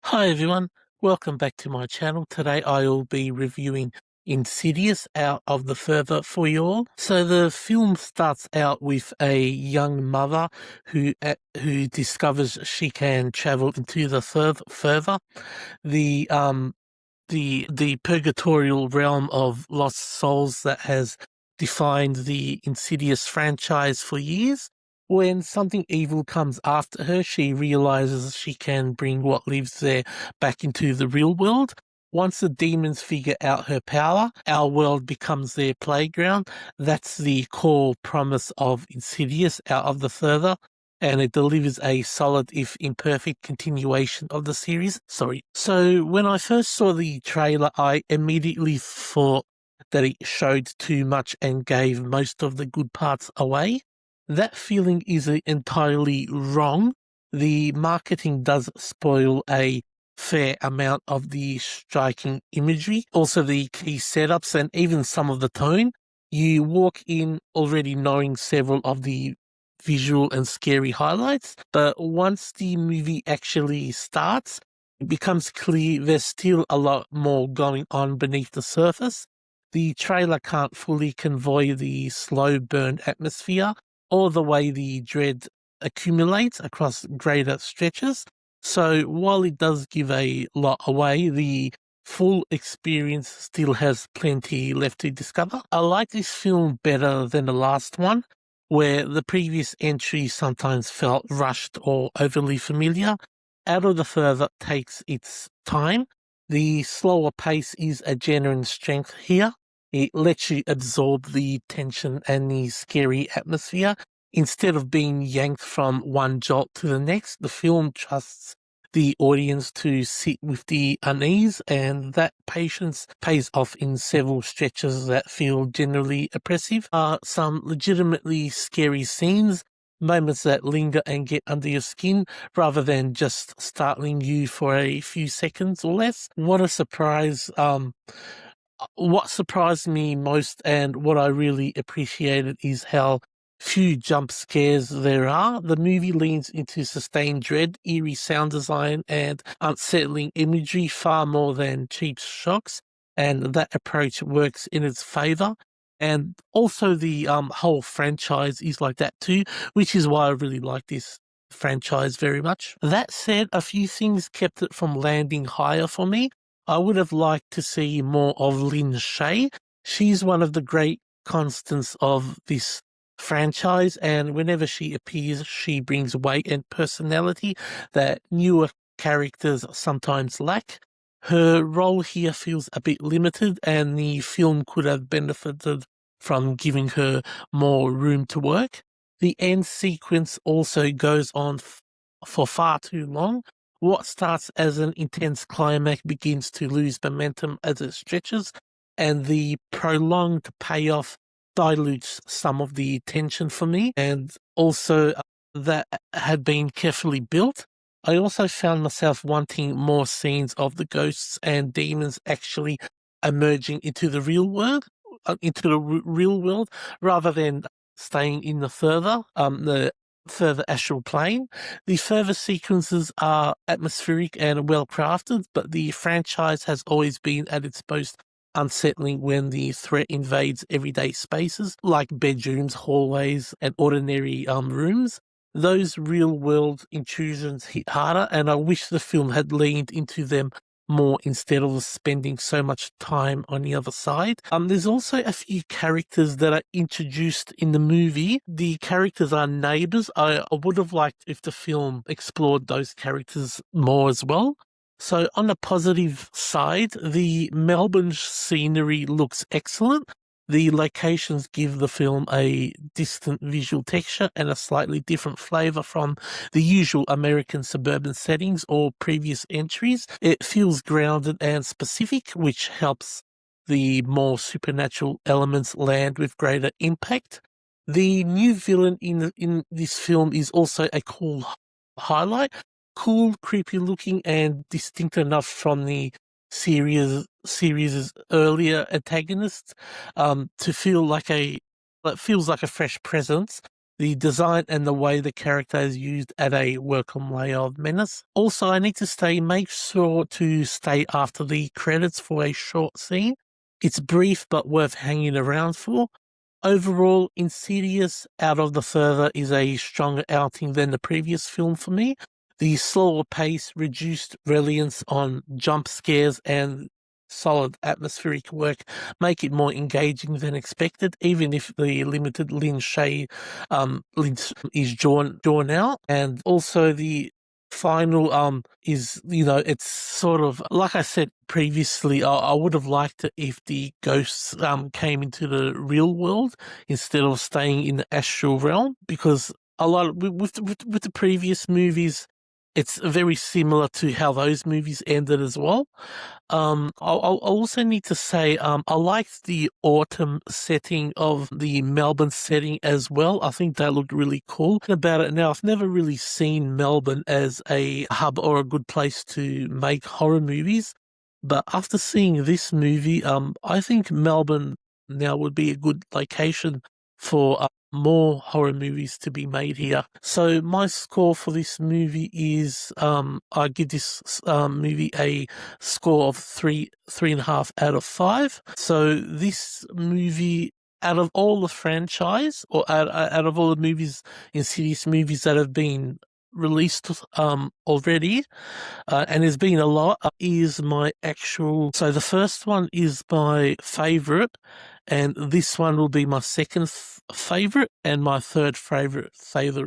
Hi everyone, welcome back to my channel. Today I will be reviewing Insidious Out of the Further for you all. So the film starts out with a young mother who discovers she can travel into the further, the the purgatorial realm of lost souls that has defined the Insidious franchise for years. When something evil comes after her, she realizes she can bring what lives there back into the real world. Once the demons figure out her power, our world becomes their playground. That's the core promise of Insidious Out of the Further, and it delivers a solid, if imperfect, continuation of the series. Sorry. So when I first saw the trailer, I immediately thought that it showed too much and gave most of the good parts away. That feeling is entirely wrong. The marketing does spoil a fair amount of the striking imagery, also the key setups, and even some of the tone. You walk in already knowing several of the visual and scary highlights, but once the movie actually starts, it becomes clear there's still a lot more going on beneath the surface. The trailer can't fully convey the slow burn atmosphere or the way the dread accumulates across greater stretches. So while it does give a lot away, the full experience still has plenty left to discover. I like this film better than the last one, where the previous entry sometimes felt rushed or overly familiar. Out of the Further takes its time. The slower pace is a genuine strength here. It lets you absorb the tension and the scary atmosphere. Instead of being yanked from one jolt to the next, the film trusts the audience to sit with the unease, and that patience pays off in several stretches that feel generally oppressive. Some legitimately scary scenes, moments that linger and get under your skin rather than just startling you for a few seconds or less. What a surprise. What surprised me most and what I really appreciated is how few jump scares there are. The movie leans into sustained dread, eerie sound design, and unsettling imagery far more than cheap shocks, and that approach works in its favor. And also the whole franchise is like that too, which is why I really like this franchise very much. That said, a few things kept it from landing higher for me. I would have liked to see more of Lynn Shay. She's one of the great constants of this franchise, and whenever she appears, she brings weight and personality that newer characters sometimes lack. Her role here feels a bit limited, and the film could have benefited from giving her more room to work. The end sequence also goes on for far too long. What starts as an intense climax begins to lose momentum as it stretches, and the prolonged payoff dilutes some of the tension for me, and also that had been carefully built. I also found myself wanting more scenes of the ghosts and demons actually emerging into the real world, real world, rather than staying in the further astral plane. The further sequences are atmospheric and well crafted, but the franchise has always been at its most unsettling when the threat invades everyday spaces like bedrooms, hallways, and ordinary rooms. Those real world intrusions hit harder, and I wish the film had leaned into them more instead of spending so much time on the other side. There's also a few characters that are introduced in the movie. The characters are neighbors. I would have liked if the film explored those characters more as well. So on the positive side, the Melbourne scenery looks excellent. The locations give the film a distant visual texture and a slightly different flavour from the usual American suburban settings or previous entries. It feels grounded and specific, which helps the more supernatural elements land with greater impact. The new villain in this film is also a cool highlight. Cool, creepy looking, and distinct enough from the series' earlier antagonists, to feel like that feels like a fresh presence. the design and the way the character is used add a welcome layer of menace. Also, I need to make sure to stay after the credits for a short scene. It's brief but worth hanging around for. Overall, Insidious Out of the Further is a stronger outing than the previous film for me. The slower pace, reduced reliance on jump scares, and solid atmospheric work make it more engaging than expected, even if the limited lens is drawn out. And also the final is, it's sort of like I said previously, I would have liked it if the ghosts came into the real world instead of staying in the astral realm, because a lot of, with the previous movies, it's very similar to how those movies ended as well. I'll also need to say, I liked the autumn setting of the Melbourne setting as well. I think that looked really cool. About it now, I've never really seen Melbourne as a hub or a good place to make horror movies, but after seeing this movie, I think Melbourne now would be a good location for more horror movies to be made here. So my score for this movie is, I give this movie a score of 3.5 out of 5. So this movie, out of all the franchise, or out of all the movies, Insidious movies that have been released already, and there's been a lot, is my actual. So the first one is my favorite, and this one will be my second favorite, and my third favorite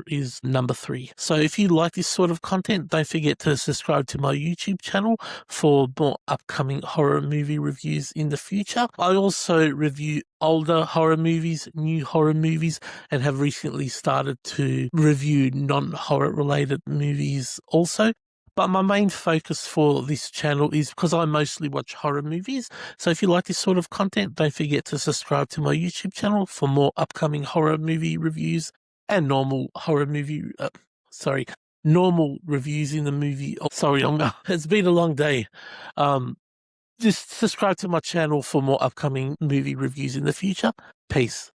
is number 3. So if you like this sort of content, don't forget to subscribe to my YouTube channel for more upcoming horror movie reviews in the future. I also review older horror movies, new horror movies, and have recently started to review non-horror related movies also. But my main focus for this channel is because I mostly watch horror movies. So if you like this sort of content, don't forget to subscribe to my YouTube channel for more upcoming horror movie reviews and normal reviews in the movie. Oh, sorry, it's been a long day. Just subscribe to my channel for more upcoming movie reviews in the future. Peace.